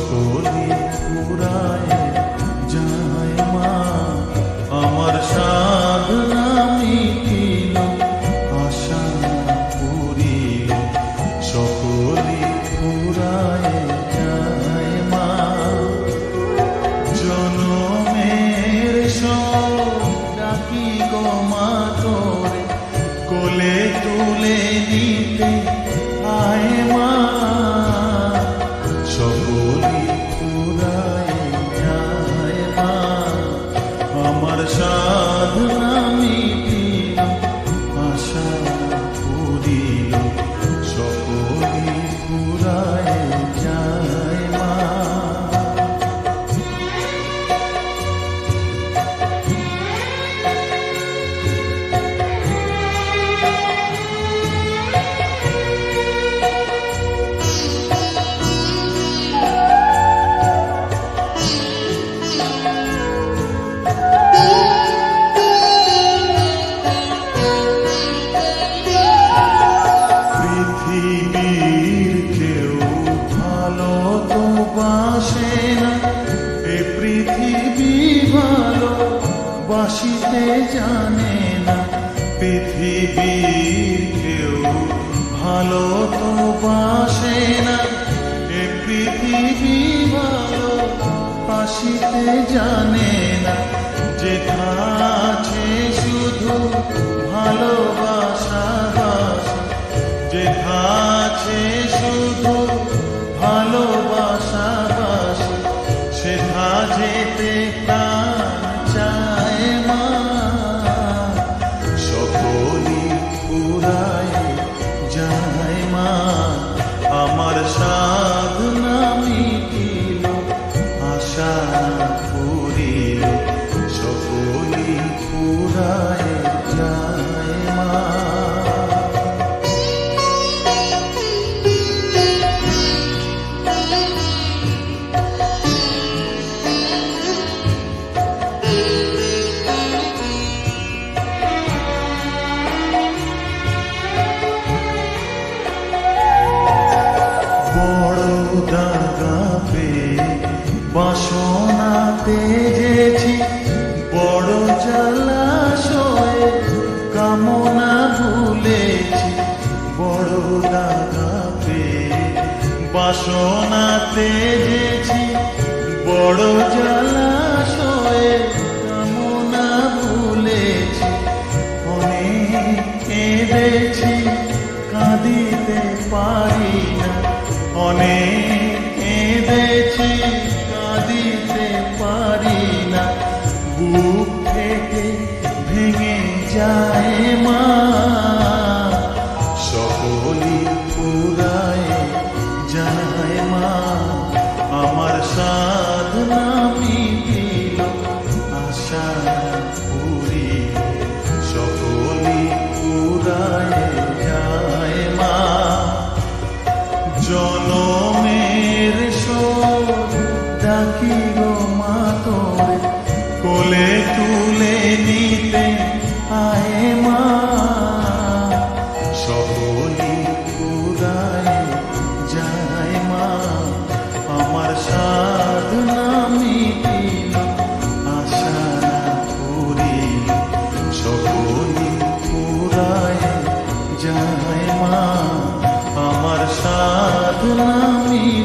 সকলি ফুরায় যায় মা, আমার সাধনা মিটিল, আশা পুরিল, সকলি ফুরায় যায় মা। জনমের সব ডাকি গো মা তোরে, কোলে তুলে নিতে আয় মা, সকলি ফুরায় যায় মা, আমার সাধনা মিটিল, আশা পুরিল, সকলি ফুরায় যায় মা। পৃথিবীর কেউ ভালো তো বাসে না, এ পৃথিবী ভালো বাসিতে জানে না। পৃথিবীর কেউ ভালো তো বাসে না, এ পৃথিবী ভালো বাসিতে জানে না। যেথা আছে শুধু ভালোবাসা বাসা, যেথা আছে শুধু ভালোবাসা বাসা, সেথা যেতে প্রাণ চায় মা, সকলি ফুরায় যায় মা, আমার সাধনা মিটিল, আশা পুরিল, সকলি ফুরায় যায় মা। দাগা পেয়ে বাসনা তেজেছি, বড় জলাশয়ে কামনা ভুলেছি। বড় দাগা পেয়ে বাসনা তেজেছি, বড় জলাশয়ে কামনা ভুলেছি। অনেক কেঁদেছি, কাঁদিতে পারি না, অনেক কেঁদেছি, কাঁদিতে পারি না। বুক থেকে ভেঙে যায় মা, সকলি ফুরায় যায় মা, আমার সাধনা মিটিল, আশা পুরিল, সকলি ফুরায় যায় মা। জনমের শোক ডাকি গো মা তোরে, কোলে তুলে নিতে আয় মা, সকলি ফুরায় যায় মা, আমার সাধনা মিটিল, আশা পুরিল, সকলি ফুরায় যায় মা, আমার সাধনা মিটিল।